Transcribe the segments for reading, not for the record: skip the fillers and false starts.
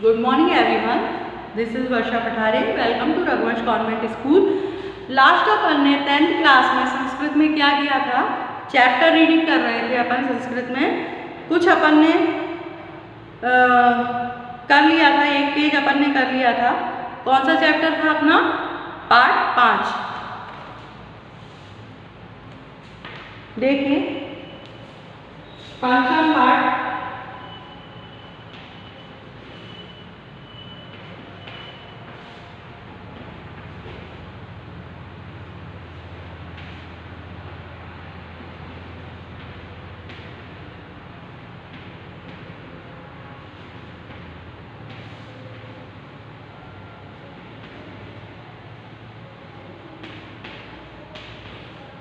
Good morning everyone, this is Varsha Pathare. Welcome to Raghuvansh convent school. Last अपन ने 10th class में संस्कृत में क्या किया था, चैप्टर रीडिंग कर रहे थे अपन संस्कृत में। कुछ अपन ने कर लिया था, एक पेज अपन ने कर लिया था। कौन सा चैप्टर था अपना? पार्ट 5। देखिए पंचम पार्ट,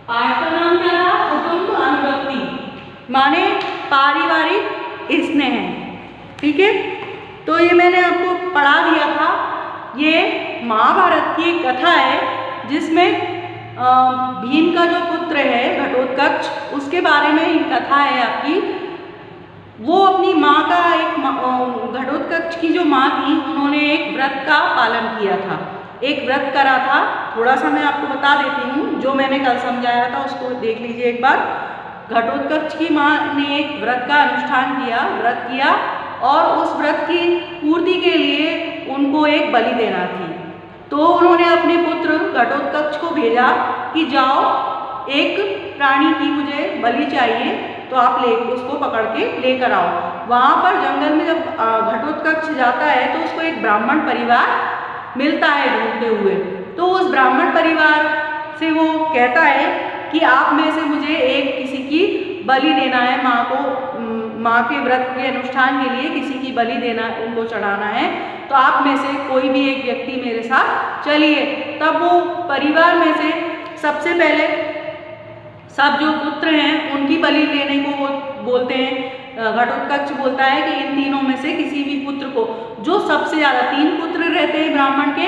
पाठ का नाम क्या था? कुटुंब अनुरक्ति, माने पारिवारिक स्नेह। ठीक है, तो ये मैंने आपको पढ़ा दिया था। ये महाभारत की एक कथा है जिसमें भीम का जो पुत्र है घटोत्कच, उसके बारे में एक कथा है आपकी। वो अपनी माँ का घटोत्कच की जो माँ थी, उन्होंने एक व्रत का पालन किया था, एक व्रत करा था। थोड़ा सा मैं आपको बता देती हूँ, जो मैंने कल समझाया था उसको देख लीजिए एक बार। घटोत्कच की माँ ने एक व्रत का अनुष्ठान किया, व्रत किया, और उस व्रत की पूर्ति के लिए उनको एक बलि देना थी। तो उन्होंने अपने पुत्र घटोत्कच को भेजा कि जाओ, एक प्राणी की मुझे बलि चाहिए, तो आप उसको पकड़ के लेकर आओ। वहाँ पर जंगल में जब घटोत्कच जाता है तो उसको एक ब्राह्मण परिवार मिलता है ढूंढते हुए। तो उस ब्राह्मण परिवार से वो कहता है कि आप में से मुझे एक किसी की बलि देना है, माँ को, माँ के व्रत के अनुष्ठान के लिए किसी की बलि देना, उनको चढ़ाना है, तो आप में से कोई भी एक व्यक्ति मेरे साथ चलिए। तब वो परिवार में से सबसे पहले सब जो पुत्र हैं उनकी बलि देने को वो बोलते हैं। घटोत्कच बोलता है कि इन तीनों में से किसी भी पुत्र को, जो सबसे ज़्यादा, 3 पुत्र रहते हैं ब्राह्मण के,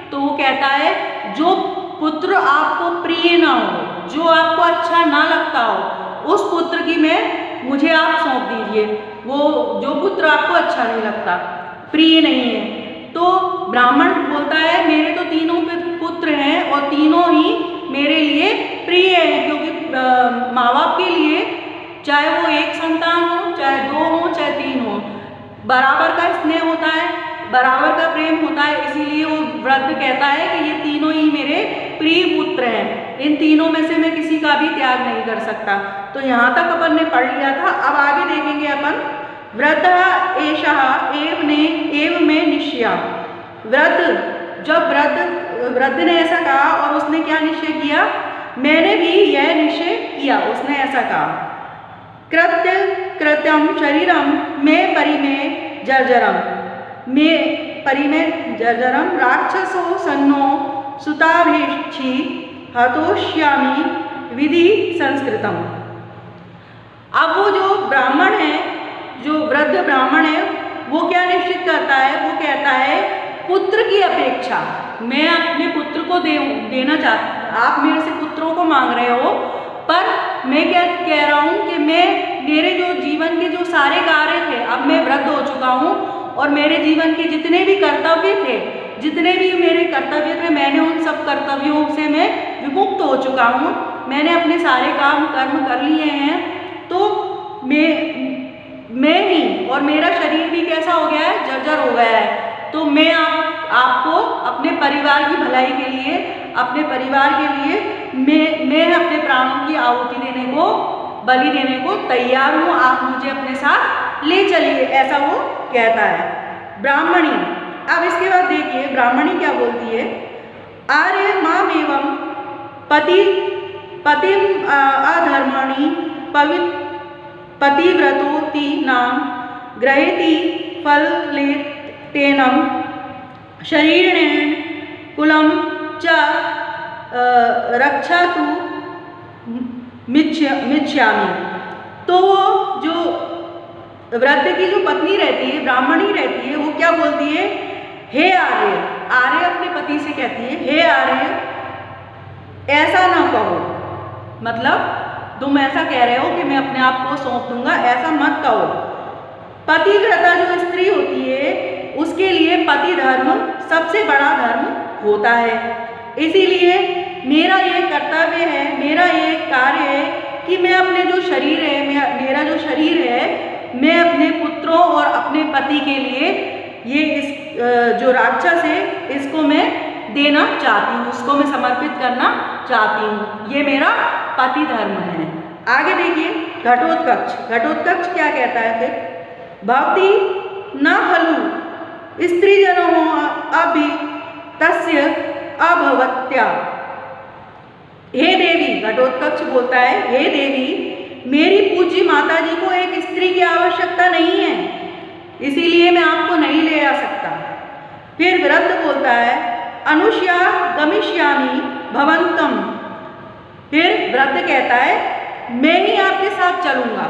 तो वो कहता है जो पुत्र आपको प्रिय ना हो, जो आपको अच्छा ना लगता हो, उस पुत्र की मुझे आप सौंप दीजिए। वो जो पुत्र आपको अच्छा नहीं लगता, प्रिय नहीं है। तो ब्राह्मण बोलता है मेरे तो तीनों पुत्र हैं और तीनों ही मेरे लिए प्रिय हैं, क्योंकि माँ बाप के लिए चाहे वो एक संतान हो, चाहे 2 हो, चाहे 3 हो, बराबर का स्नेह होता है, बराबर का प्रेम होता है। इसीलिए वो व्रत कहता है कि ये तीनों ही मेरे प्रिय पुत्र हैं, इन तीनों में से मैं किसी का भी त्याग नहीं कर सकता। तो यहाँ तक अपन ने पढ़ लिया था। अब आगे देखेंगे अपन। व्रत एषः एव में निश्चय। व्रत, जब वृद्ध ने ऐसा कहा और उसने क्या निश्चय किया, मैंने भी यह निश्चय किया, उसने ऐसा कहा। कृत्यम शरीरम में परिमेय जर्जरम, में परिमेय जर्जरम राक्षसो सन्नो सुताभेक्षी हतोष्यामि विधि संस्कृतम। अब वो जो ब्राह्मण है, जो वृद्ध ब्राह्मण है, वो क्या निश्चित करता है? वो कहता है पुत्र की अपेक्षा मैं अपने पुत्र को देना चाहता। आप मेरे से पुत्रों को मांग रहे हो, पर मैं क्या कह रहा हूँ कि मेरे जो जीवन के जो सारे कार्य थे, अब मैं वृद्ध हो चुका हूँ और मेरे जीवन के जितने भी कर्तव्य थे, जितने भी मेरे कर्तव्य थे, मैंने उन सब कर्तव्यों से मैं विमुक्त हो चुका हूँ। मैंने अपने सारे काम कर्म कर लिए हैं। तो मैं ही, और मेरा शरीर भी कैसा हो गया है, जर्जर हो गया है। तो मैं आपको अपने परिवार की भलाई के लिए, अपने परिवार के लिए मैं अपने प्राणों की आहुति देने को, बलि देने को तैयार हूँ, आप मुझे अपने साथ ले चलिए, ऐसा वो कहता है। ब्राह्मणी, अब इसके बाद देखिए ब्राह्मणी क्या बोलती है। आर्य माम एवं पतिम अधर्मणि पतिव्रतोति नाम ग्रहेति फलेतेनम शरीरेण कुलम च रक्षातु मिच्छामि। तो जो वृद्ध की जो पत्नी रहती है, ब्राह्मणी रहती है, वो क्या बोलती है? हे आर्य, आर्य अपने पति से कहती है, हे आर्य ऐसा ना कहो, मतलब तुम ऐसा कह रहे हो कि मैं अपने आप को सौंप दूंगा, ऐसा मत कहो। पतिव्रता जो स्त्री होती है, उस उसके लिए पति धर्म सबसे बड़ा धर्म होता है। इसीलिए मेरा ये कर्तव्य है, मेरा ये कार्य है कि मैं अपने जो शरीर है, मेरा जो शरीर है, मैं अपने पुत्रों और अपने पति के लिए ये इस जो राक्षस है इसको मैं देना चाहती हूँ, उसको मैं समर्पित करना चाहती हूँ। ये मेरा पति धर्म है। आगे देखिए घटोत्कच। घटोत्कच क्या कहता है फिर? भवती न खलु स्त्रीजनों अभि तस्य अभवत्या। हे देवी, घटोत्कच बोलता है, हे देवी, मेरी पूज्य माता जी को एक स्त्री की आवश्यकता नहीं है, इसीलिए मैं आपको नहीं ले आ सकता। फिर वृद्ध बोलता है, अनुष्या गमिष्यामि भवन्तम। फिर वृद्ध कहता है, मैं ही आपके साथ चलूंगा।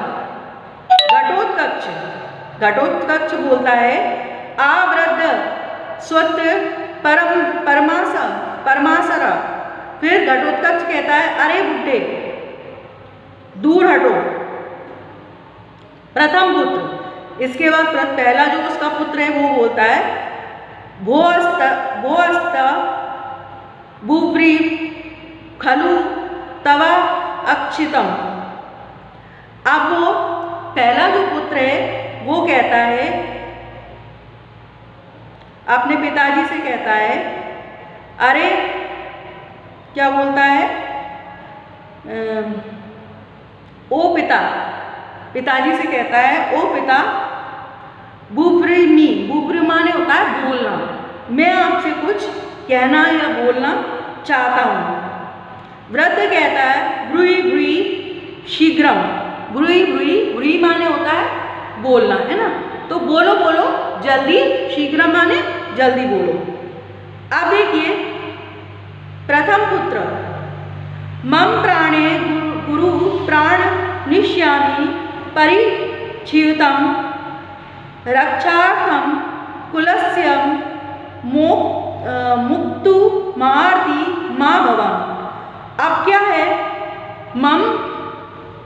घटोत्कच बोलता है, आवृद्ध स्वत परमासर। फिर घटोत्कच कहता है, अरे बुड्ढे दूर हटो। प्रथम पुत्र, इसके बाद पहला जो उसका पुत्र है वो बोलता है, भोअस्त बुव्री खलु तवा अक्षितम। अब वो पहला जो पुत्र है वो कहता है, अपने पिताजी से कहता है, अरे क्या बोलता है, ओ पिता, पिताजी से कहता है, ओ पिता, बुब्री माने होता है बोलना, मैं आपसे कुछ कहना या बोलना चाहता हूँ। वृद्ध कहता है, ब्रूई ब्रूई शीघ्रम। ब्रूई माने होता है बोलना, है ना, तो बोलो बोलो जल्दी, शीघ्रम माने जल्दी बोलो। अब देखिए प्रथम पुत्र, मम प्राणे गुरु प्राण निश्यामि परिच्छितम रक्षार्थम कुलस्य मुक्तु मार्ति माँ भवम। अब क्या है, मम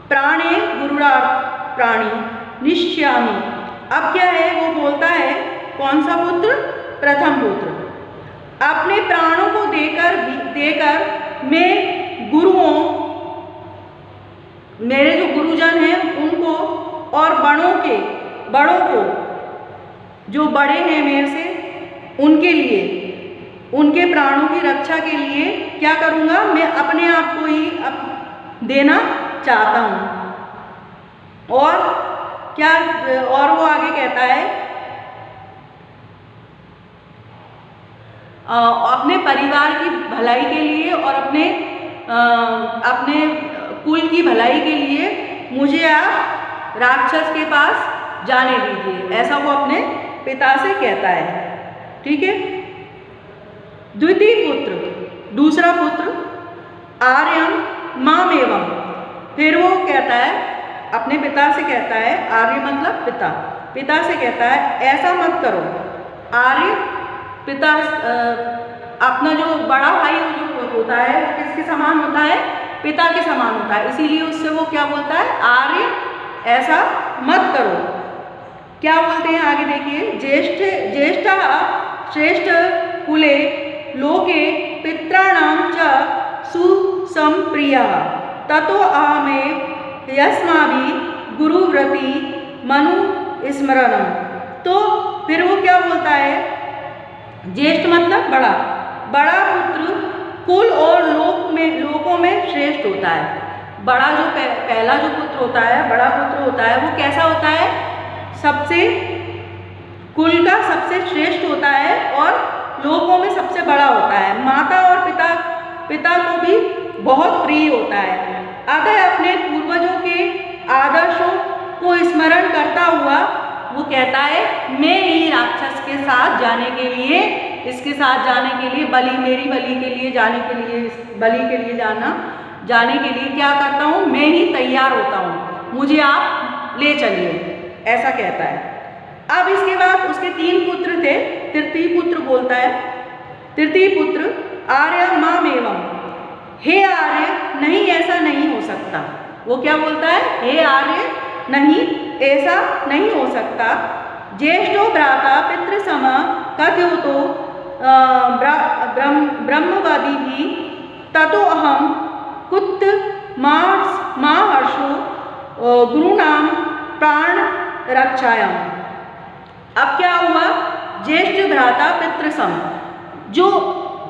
प्राणे गुरुरार्थ प्राणी निश्यामि। अब क्या है, वो बोलता है, कौन सा पुत्र? प्रथम पुत्र। अपने प्राणों को देकर मैं गुरुओं, मेरे जो गुरुजन हैं उनको और बड़ों को जो बड़े हैं मेरे से, उनके लिए, उनके प्राणों की रक्षा के लिए क्या करूँगा, मैं अपने आप को ही देना चाहता हूँ। और क्या, और वो आगे कहता है, अपने परिवार की भलाई के लिए और अपने कुल की भलाई के लिए मुझे आप राक्षस के पास जाने दीजिए, ऐसा वो अपने पिता से कहता है। ठीक है। द्वितीय पुत्र, दूसरा पुत्र, आर्यम मामेवम। फिर वो कहता है, अपने पिता से कहता है, आर्य मतलब पिता, पिता से कहता है, ऐसा मत करो। आर्य पिता, अपना जो बड़ा भाई जो होता है वो किसके समान होता है? पिता के समान होता है, इसीलिए उससे वो क्या बोलता है, आर्य ऐसा मत करो। क्या बोलते हैं आगे देखिए, ज्येष्ठा श्रेष्ठ कुले लोके पित्राणाम च सुसंप्रिया ततो अहमेव यस्माभि गुरुव्रति मनु स्मरणम। तो फिर वो क्या बोलता है, ज्येष्ठ मतलब बड़ा, बड़ा पुत्र कुल और लोकों में श्रेष्ठ होता है। बड़ा जो पहला जो पुत्र होता है, बड़ा पुत्र होता है, वो कैसा होता है, सबसे कुल का सबसे श्रेष्ठ होता है और लोकों में सबसे बड़ा होता है। माता और पिता को भी बहुत प्रिय होता है। अतः अपने पूर्वजों के आदर्शों को स्मरण करता हुआ वो कहता है, मैं ही राक्षस के साथ जाने के लिए, इसके साथ जाने के लिए, मेरी बलि के लिए जाने के लिए, बलि के लिए जाने के लिए क्या करता हूँ, मैं ही तैयार होता हूँ, मुझे आप ले चलिए, ऐसा कहता है। अब इसके बाद उसके 3 पुत्र थे। तृतीय पुत्र बोलता है, तृतीय पुत्र, आर्य मामेवम। हे आर्य, नहीं ऐसा नहीं हो सकता। वो क्या बोलता है, हे आर्य, नहीं ऐसा नहीं हो सकता। ज्येष्ठो भ्राता पितृसम कथ्योतो ब्रह्मवादी भी ततो अहम कुत महर्षो गुरुनाम प्राण रक्षायाम। अब क्या हुआ, ज्येष्ठ भ्राता पितृसम, जो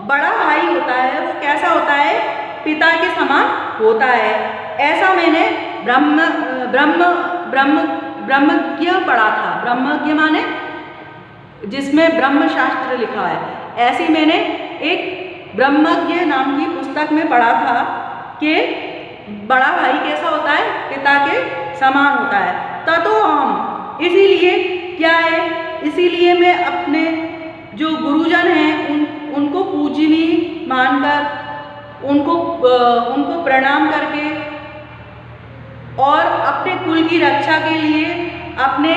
बड़ा भाई होता है वो कैसा होता है, पिता के समान होता है। ऐसा मैंने ब्रह्मज्ञ पढ़ा था। ब्रह्मज्ञ माने जिसमें ब्रह्मशास्त्र लिखा है, ऐसी मैंने एक ब्रह्मज्ञ नाम की पुस्तक में पढ़ा था कि बड़ा भाई कैसा होता है, पिता के समान होता है। ततो हम, इसीलिए क्या है, इसीलिए मैं अपने जो गुरुजन हैं उनको पूजनीय मानकर उनको प्रणाम करके और अपने कुल की रक्षा के लिए, अपने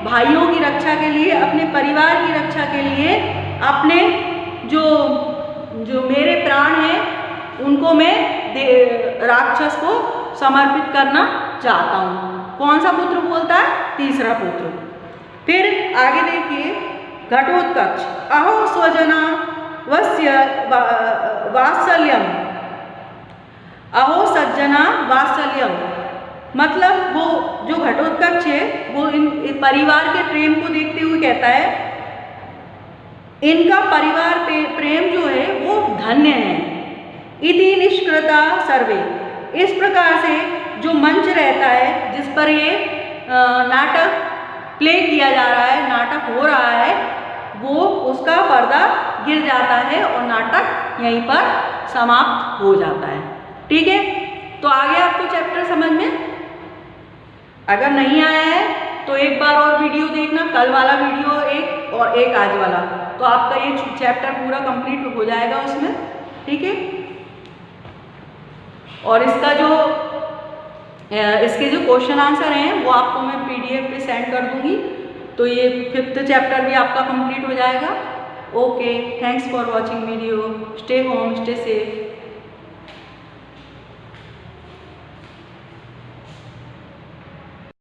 भाइयों की रक्षा के लिए, अपने परिवार की रक्षा के लिए, अपने जो मेरे प्राण हैं उनको मैं राक्षस को समर्पित करना चाहता हूँ। कौन सा पुत्र बोलता है, तीसरा पुत्र। फिर आगे देखिए, घटोत्कच अहो स्वजना वस्य वात्सल्यम, अहो सज्जना वात्सल्यम, मतलब वो जो घटोत्कच है वो इन परिवार के प्रेम को देखते हुए कहता है, इनका परिवार प्रेम जो है वो धन्य है। इति निष्कृता सर्वे, इस प्रकार से जो मंच रहता है जिस पर ये नाटक प्ले किया जा रहा है, नाटक हो रहा है, वो उसका पर्दा गिर जाता है और नाटक यहीं पर समाप्त हो जाता है। ठीक है, तो आगे आपको चैप्टर समझ में, अगर नहीं आया है तो एक बार और वीडियो देखना, कल वाला वीडियो एक और एक आज वाला, तो आपका ये चैप्टर पूरा कंप्लीट हो जाएगा उसमें। ठीक है, और इसका जो इसके जो क्वेश्चन आंसर हैं वो आपको मैं PDF पे सेंड कर दूंगी, तो ये 5th चैप्टर भी आपका कंप्लीट हो जाएगा। Okay, thanks for watching video, stay home, stay safe.